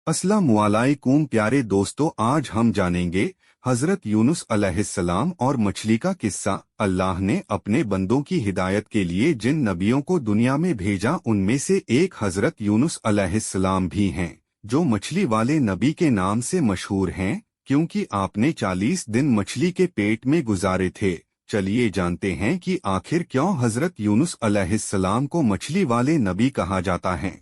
अस्सलामुअलैकुम प्यारे दोस्तों, आज हम जानेंगे हजरत यूनुस अलैहिस्सलाम और मछली का किस्सा। अल्लाह ने अपने बंदों की हिदायत के लिए जिन नबियों को दुनिया में भेजा उनमें से एक हजरत यूनुस अलैहिस्सलाम भी हैं, जो मछली वाले नबी के नाम से मशहूर हैं, क्योंकि आपने 40 दिन मछली के पेट में गुजारे थे। चलिए जानते हैं कि आखिर क्यों हजरत यूनुस अलैहिस्सलाम को मछली वाले नबी कहा जाता है।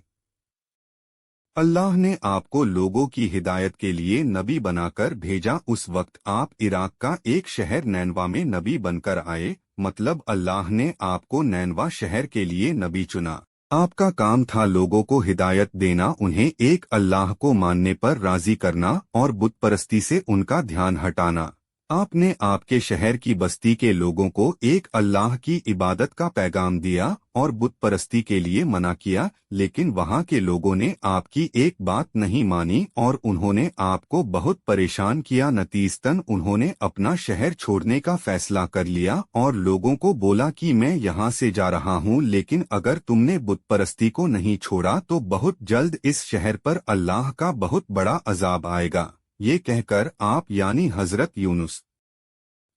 अल्लाह ने आपको लोगों की हिदायत के लिए नबी बनाकर भेजा। उस वक्त आप इराक का एक शहर नैनवा में नबी बनकर आए, मतलब अल्लाह ने आपको नैनवा शहर के लिए नबी चुना। आपका काम था लोगों को हिदायत देना, उन्हें एक अल्लाह को मानने पर राजी करना और बुत परस्ती से उनका ध्यान हटाना। आपने आपके शहर की बस्ती के लोगों को एक अल्लाह की इबादत का पैगाम दिया और बुत परस्ती के लिए मना किया, लेकिन वहां के लोगों ने आपकी एक बात नहीं मानी और उन्होंने आपको बहुत परेशान किया। नतीजतन उन्होंने अपना शहर छोड़ने का फैसला कर लिया और लोगों को बोला कि मैं यहाँ से जा रहा हूँ, लेकिन अगर तुमने बुत परस्ती को नहीं छोड़ा तो बहुत जल्द इस शहर पर अल्लाह का बहुत बड़ा अजाब आएगा। ये कहकर आप यानी हजरत यूनुस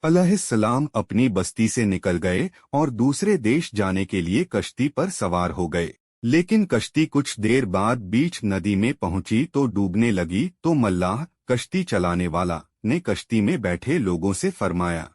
अलैहिस्सलाम अपनी बस्ती से निकल गए और दूसरे देश जाने के लिए कश्ती पर सवार हो गए। लेकिन कश्ती कुछ देर बाद बीच नदी में पहुंची तो डूबने लगी, तो मल्लाह कश्ती चलाने वाला ने कश्ती में बैठे लोगों से फरमाया,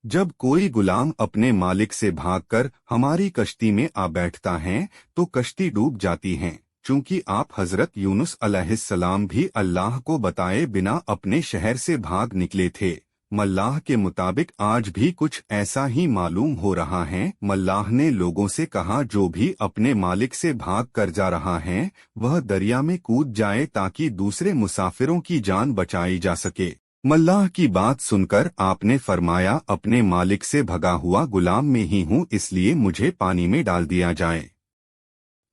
जब कोई गुलाम अपने मालिक से भागकर हमारी कश्ती में आ बैठता है तो कश्ती डूब जाती है। चूंकि आप हजरत यूनुस अलैहिस्सलाम भी अल्लाह को बताए बिना अपने शहर से भाग निकले थे। मल्लाह के मुताबिक आज भी कुछ ऐसा ही मालूम हो रहा है। मल्लाह ने लोगों से कहा, जो भी अपने मालिक से भाग कर जा रहा है वह दरिया में कूद जाए ताकि दूसरे मुसाफिरों की जान बचाई जा सके। मल्लाह की बात सुनकर आपने फरमाया, अपने मालिक से भगा हुआ गुलाम में ही हूँ, इसलिए मुझे पानी में डाल दिया जाए।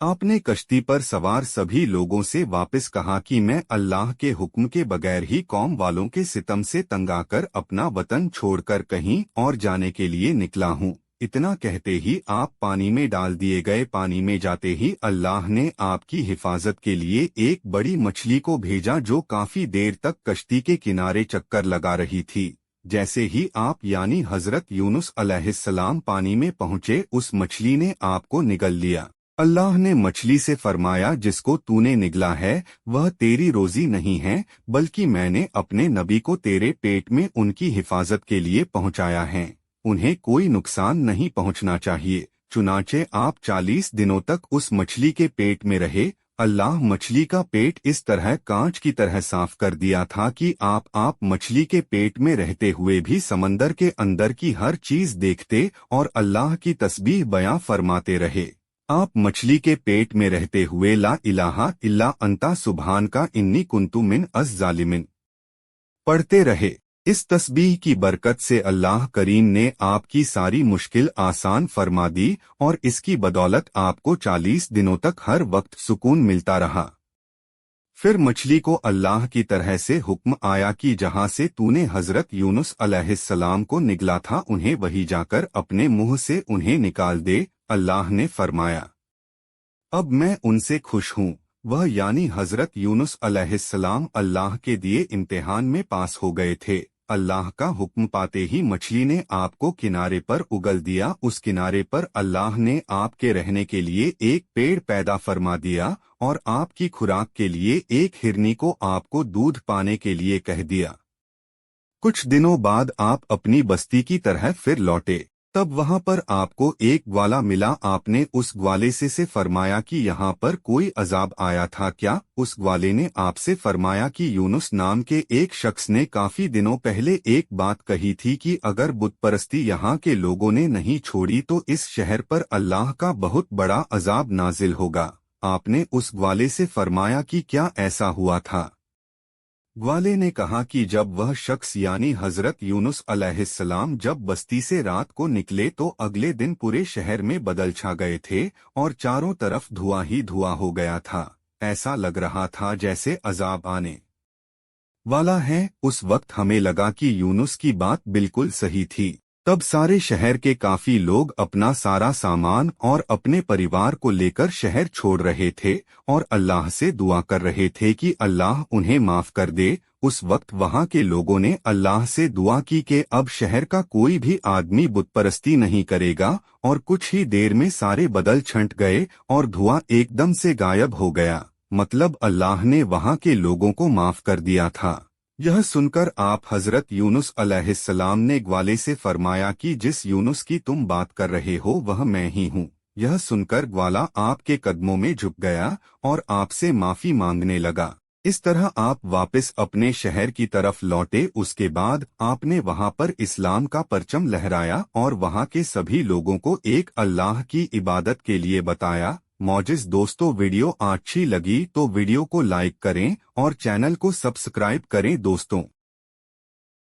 आपने कश्ती पर सवार सभी लोगों से वापस कहा कि मैं अल्लाह के हुक्म के बगैर ही कौम वालों के सितम से तंग आकर अपना वतन छोड़कर कहीं और जाने के लिए निकला हूँ। इतना कहते ही आप पानी में डाल दिए गए। पानी में जाते ही अल्लाह ने आपकी हिफाजत के लिए एक बड़ी मछली को भेजा, जो काफी देर तक कश्ती के किनारे चक्कर लगा रही थी। जैसे ही आप यानी हजरत यूनुस अलैहिस्सलाम पानी में पहुंचे, उस मछली ने आपको निगल लिया। अल्लाह ने मछली से फरमाया, जिसको तूने निगला है वह तेरी रोजी नहीं है, बल्कि मैंने अपने नबी को तेरे पेट में उनकी हिफाजत के लिए पहुंचाया है। उन्हें कोई नुकसान नहीं पहुंचना चाहिए। चुनाचे आप 40 दिनों तक उस मछली के पेट में रहे। अल्लाह मछली का पेट इस तरह कांच की तरह साफ कर दिया था कि आप मछली के पेट में रहते हुए भी समंदर के अंदर की हर चीज देखते और अल्लाह की तस्बीह बयां फरमाते रहे। आप मछली के पेट में रहते हुए ला इलाहा इल्ला अंता सुभान का इन्नी कुंतु मिन अज़-ज़ालिमिन पढ़ते रहे। इस तस्बीह की बरकत से अल्लाह करीम ने आपकी सारी मुश्किल आसान फरमा दी और इसकी बदौलत आपको 40 दिनों तक हर वक्त सुकून मिलता रहा। फिर मछली को अल्लाह की तरह से हुक्म आया कि जहां से तूने हजरत यूनुस अलैहिस्सलाम को निगला था उन्हें वही जाकर अपने मुंह से उन्हें निकाल दे। अल्लाह ने फरमाया, अब मैं उनसे खुश हूँ। वह यानी हजरत यूनुस अलैहिस्सलाम अल्लाह के दिए इम्तिहान में पास हो गए थे। अल्लाह का हुक्म पाते ही मछली ने आपको किनारे पर उगल दिया। उस किनारे पर अल्लाह ने आपके रहने के लिए एक पेड़ पैदा फरमा दिया और आपकी खुराक के लिए एक हिरनी को आपको दूध पाने के लिए कह दिया। कुछ दिनों बाद आप अपनी बस्ती की तरह फिर लौटे। तब वहां पर आपको एक ग्वाला मिला। आपने उस ग्वाले से फरमाया कि यहाँ पर कोई अजाब आया था क्या? उस ग्वाले ने आपसे फरमाया कि यूनुस नाम के एक शख्स ने काफी दिनों पहले एक बात कही थी कि अगर बुत परस्ती यहाँ के लोगों ने नहीं छोड़ी तो इस शहर पर अल्लाह का बहुत बड़ा अजाब नाजिल होगा। आपने उस ग्वाले से फरमाया कि क्या ऐसा हुआ था? ग्वाले ने कहा कि जब वह शख्स यानी हजरत यूनुस अलैहिस्सलाम जब बस्ती से रात को निकले तो अगले दिन पूरे शहर में बदल छा गए थे और चारों तरफ धुआं ही धुआं हो गया था। ऐसा लग रहा था जैसे अजाब आने वाला है। उस वक्त हमें लगा कि यूनुस की बात बिल्कुल सही थी। तब सारे शहर के काफी लोग अपना सारा सामान और अपने परिवार को लेकर शहर छोड़ रहे थे और अल्लाह से दुआ कर रहे थे कि अल्लाह उन्हें माफ कर दे। उस वक्त वहां के लोगों ने अल्लाह से दुआ की कि अब शहर का कोई भी आदमी बुतपरस्ती नहीं करेगा, और कुछ ही देर में सारे बदल छंट गए और धुआं एकदम से गायब हो गया। मतलब अल्लाह ने वहां के लोगों को माफ कर दिया था। यह सुनकर आप हजरत यूनुस अलैहिस्सलाम ने ग्वाले से फरमाया कि जिस यूनुस की तुम बात कर रहे हो वह मैं ही हूँ। यह सुनकर ग्वाला आपके कदमों में झुक गया और आपसे माफी मांगने लगा। इस तरह आप वापस अपने शहर की तरफ लौटे। उसके बाद आपने वहां पर इस्लाम का परचम लहराया और वहां के सभी लोगों को एक अल्लाह की इबादत के लिए बताया। मौजिज़ दोस्तों, वीडियो अच्छी लगी तो वीडियो को लाइक करें और चैनल को सब्सक्राइब करें दोस्तों।